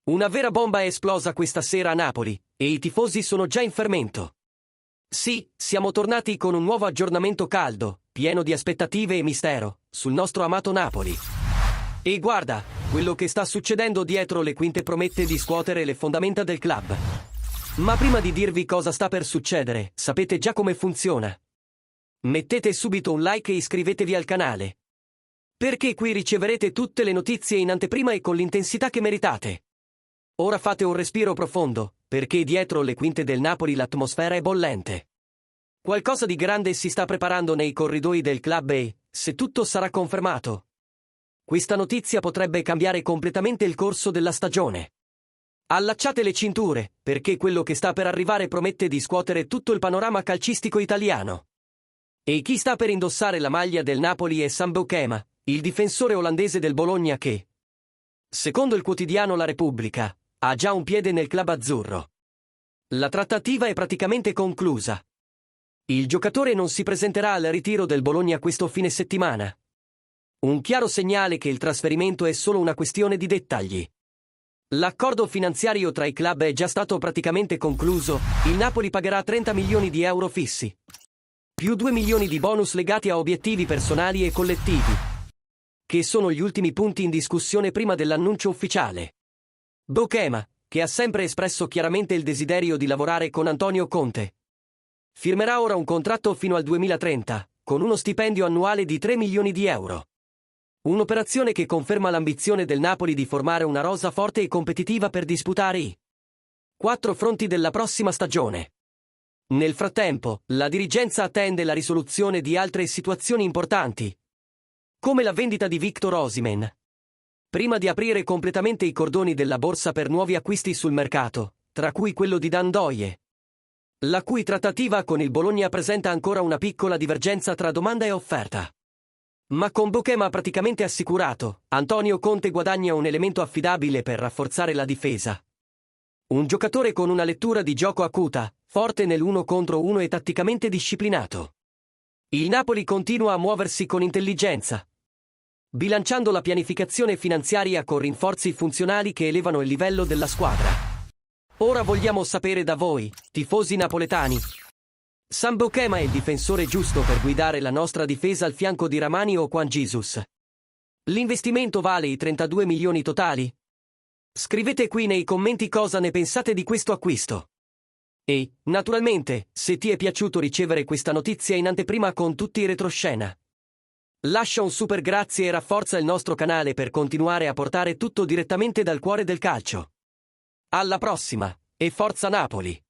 Una vera bomba è esplosa questa sera a Napoli, e i tifosi sono già in fermento. Sì, siamo tornati con un nuovo aggiornamento caldo, pieno di aspettative e mistero, sul nostro amato Napoli. E guarda, quello che sta succedendo dietro le quinte promette di scuotere le fondamenta del club. Ma prima di dirvi cosa sta per succedere, sapete già come funziona. Mettete subito un like e iscrivetevi al canale. Perché qui riceverete tutte le notizie in anteprima e con l'intensità che meritate. Ora fate un respiro profondo, perché dietro le quinte del Napoli l'atmosfera è bollente. Qualcosa di grande si sta preparando nei corridoi del club e, se tutto sarà confermato, questa notizia potrebbe cambiare completamente il corso della stagione. Allacciate le cinture, perché quello che sta per arrivare promette di scuotere tutto il panorama calcistico italiano. E chi sta per indossare la maglia del Napoli è Sam Bokema, il difensore olandese del Bologna che, secondo il quotidiano La Repubblica, ha già un piede nel club azzurro. La trattativa è praticamente conclusa. Il giocatore non si presenterà al ritiro del Bologna questo fine settimana. Un chiaro segnale che il trasferimento è solo una questione di dettagli. L'accordo finanziario tra i club è già stato praticamente concluso, il Napoli pagherà 30 milioni di euro fissi, più 2 milioni di bonus legati a obiettivi personali e collettivi, che sono gli ultimi punti in discussione prima dell'annuncio ufficiale. Bokema, che ha sempre espresso chiaramente il desiderio di lavorare con Antonio Conte, firmerà ora un contratto fino al 2030, con uno stipendio annuale di 3 milioni di euro. Un'operazione che conferma l'ambizione del Napoli di formare una rosa forte e competitiva per disputare i 4 fronti della prossima stagione. Nel frattempo, la dirigenza attende la risoluzione di altre situazioni importanti, come la vendita di Victor Osimhen, prima di aprire completamente i cordoni della borsa per nuovi acquisti sul mercato, tra cui quello di Dan Doie, la cui trattativa con il Bologna presenta ancora una piccola divergenza tra domanda e offerta. Ma con Bokema praticamente assicurato, Antonio Conte guadagna un elemento affidabile per rafforzare la difesa. Un giocatore con una lettura di gioco acuta, forte nell'1 contro 1 e tatticamente disciplinato. Il Napoli continua a muoversi con intelligenza, bilanciando la pianificazione finanziaria con rinforzi funzionali che elevano il livello della squadra. Ora vogliamo sapere da voi, tifosi napoletani. Sam Bokema è il difensore giusto per guidare la nostra difesa al fianco di Ramani o Juan Jesus? L'investimento vale i 32 milioni totali? Scrivete qui nei commenti cosa ne pensate di questo acquisto. E, naturalmente, se ti è piaciuto ricevere questa notizia in anteprima con tutti i retroscena, lascia un super grazie e rafforza il nostro canale per continuare a portare tutto direttamente dal cuore del calcio. Alla prossima, e forza Napoli!